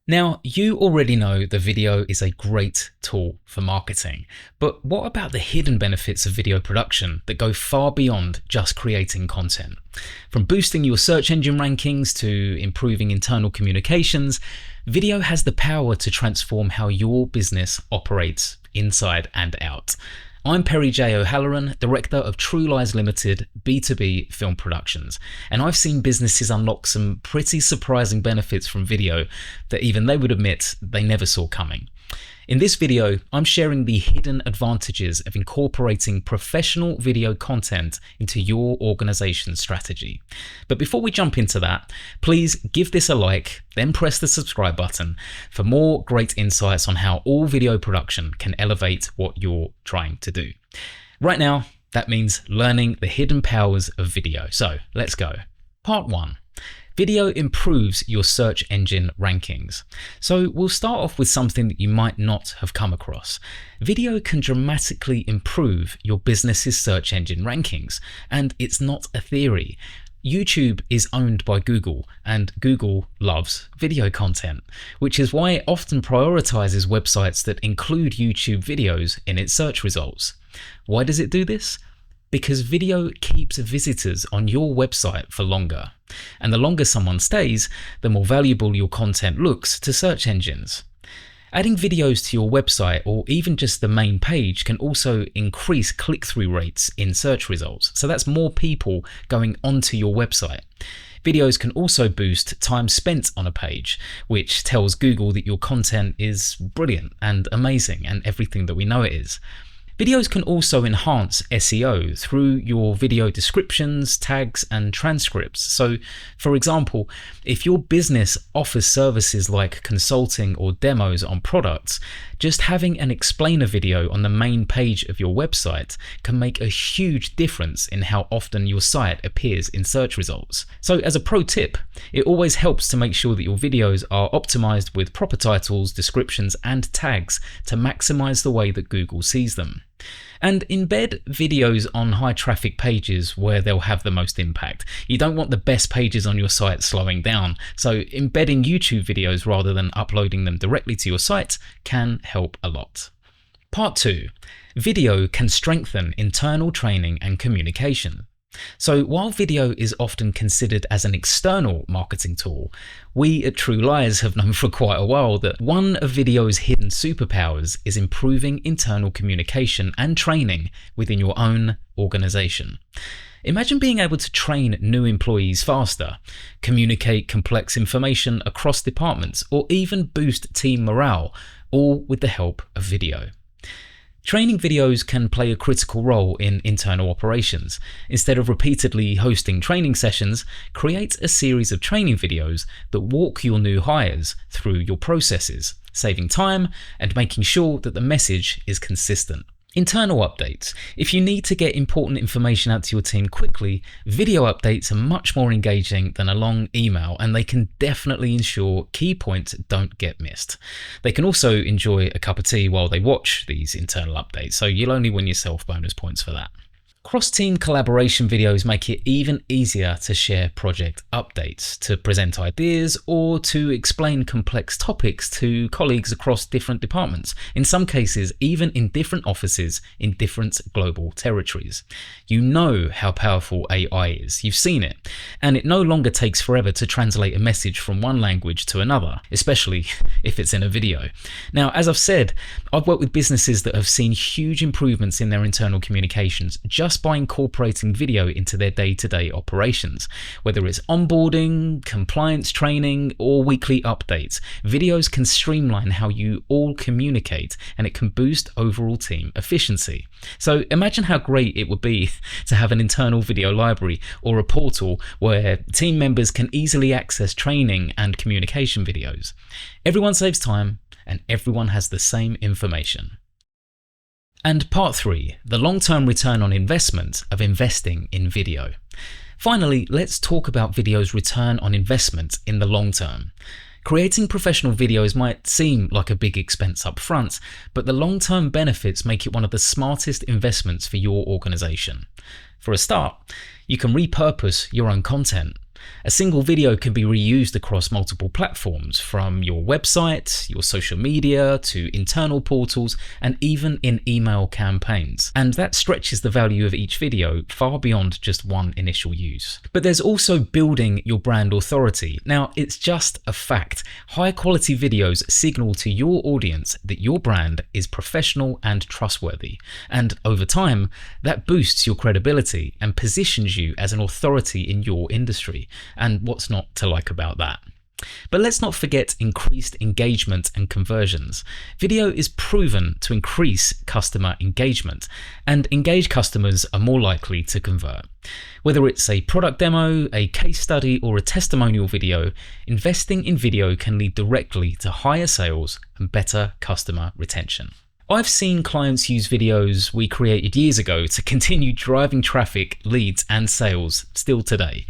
Now, you already know the video is a great tool for marketing, but what about the hidden benefits of video production that go far beyond just creating content? From boosting your search engine rankings to improving internal communications, video has the power to transform how your business operates inside and out. I'm Perry J. O'Halloran, Director of True Lies Ltd, B2B Film Productions, and I've seen businesses unlock some pretty surprising benefits from video that even they would admit they never saw coming. In this video, I'm sharing the hidden advantages of incorporating professional video content into your organization's strategy. But before we jump into that, please give this a like, then press the subscribe button for more great insights on how all video production can elevate what you're trying to do. Right now, that means learning the hidden powers of video. So let's go. Part 1. Video improves your search engine rankings. So we'll start off with something that you might not have come across. Video can dramatically improve your business's search engine rankings, and it's not a theory. YouTube is owned by Google, and Google loves video content, which is why it often prioritizes websites that include YouTube videos in its search results. Why does it do this? Because video keeps visitors on your website for longer. And the longer someone stays, the more valuable your content looks to search engines. Adding videos to your website or even just the main page can also increase click-through rates in search results. So that's more people going onto your website. Videos can also boost time spent on a page, which tells Google that your content is brilliant and amazing and everything that we know it is. Videos can also enhance SEO through your video descriptions, tags, and transcripts. So, for example, if your business offers services like consulting or demos on products, just having an explainer video on the main page of your website can make a huge difference in how often your site appears in search results. So, as a pro tip, it always helps to make sure that your videos are optimized with proper titles, descriptions, and tags to maximize the way that Google sees them. And embed videos on high traffic pages where they'll have the most impact. You don't want the best pages on your site slowing down, so embedding YouTube videos rather than uploading them directly to your site can help a lot. Part 2. Video can strengthen internal training and communication. So while video is often considered as an external marketing tool, we at True Lies have known for quite a while that one of video's hidden superpowers is improving internal communication and training within your own organization. Imagine being able to train new employees faster, communicate complex information across departments, or even boost team morale, all with the help of video. Training videos can play a critical role in internal operations. Instead of repeatedly hosting training sessions, create a series of training videos that walk your new hires through your processes, saving time and making sure that the message is consistent. Internal updates. If you need to get important information out to your team quickly, video updates are much more engaging than a long email, and they can definitely ensure key points don't get missed. They can also enjoy a cup of tea while they watch these internal updates, so you'll only win yourself bonus points for that. Cross-team collaboration videos make it even easier to share project updates, to present ideas, or to explain complex topics to colleagues across different departments, in some cases even in different offices in different global territories. You know how powerful AI is, you've seen it, and it no longer takes forever to translate a message from one language to another, especially if it's in a video. Now, as I've said, I've worked with businesses that have seen huge improvements in their internal communications just by incorporating video into their day-to-day operations. Whether it's onboarding, compliance training, or weekly updates, videos can streamline how you all communicate, and it can boost overall team efficiency. So imagine how great it would be to have an internal video library or a portal where team members can easily access training and communication videos. Everyone saves time and everyone has the same information. And part 3, the long-term return on investment of investing in video. Finally, let's talk about video's return on investment in the long term. Creating professional videos might seem like a big expense up front, but the long-term benefits make it one of the smartest investments for your organization. For a start, you can repurpose your own content. A single video can be reused across multiple platforms, from your website, your social media, to internal portals, and even in email campaigns. And that stretches the value of each video far beyond just one initial use. But there's also building your brand authority. Now, it's just a fact. High quality videos signal to your audience that your brand is professional and trustworthy. And over time, that boosts your credibility and positions you as an authority in your industry. And what's not to like about that? But let's not forget increased engagement and conversions. Video is proven to increase customer engagement, and engaged customers are more likely to convert. Whether it's a product demo, a case study, or a testimonial video, investing in video can lead directly to higher sales and better customer retention. I've seen clients use videos we created years ago to continue driving traffic, leads, and sales still today.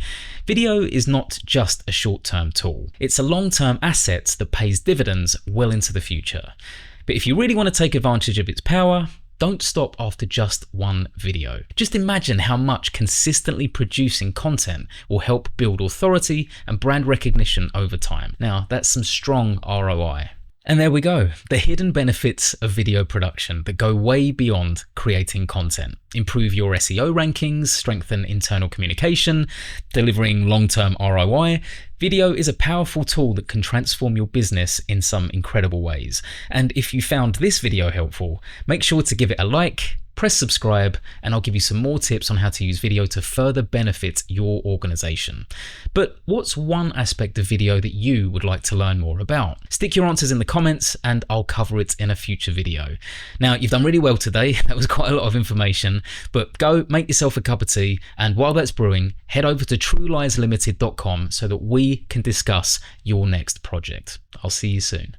Video is not just a short-term tool. It's a long-term asset that pays dividends well into the future. But if you really want to take advantage of its power, don't stop after just one video. Just imagine how much consistently producing content will help build authority and brand recognition over time. Now, that's some strong ROI. And there we go, the hidden benefits of video production that go way beyond creating content. Improve your SEO rankings, strengthen internal communication, delivering long-term ROI. Video is a powerful tool that can transform your business in some incredible ways. And if you found this video helpful, make sure to give it a like, press subscribe, and I'll give you some more tips on how to use video to further benefit your organization. But what's one aspect of video that you would like to learn more about? Stick your answers in the comments and I'll cover it in a future video. Now, you've done really well today. That was quite a lot of information, but go make yourself a cup of tea, and while that's brewing, head over to trueliesltd.com so that we can discuss your next project. I'll see you soon.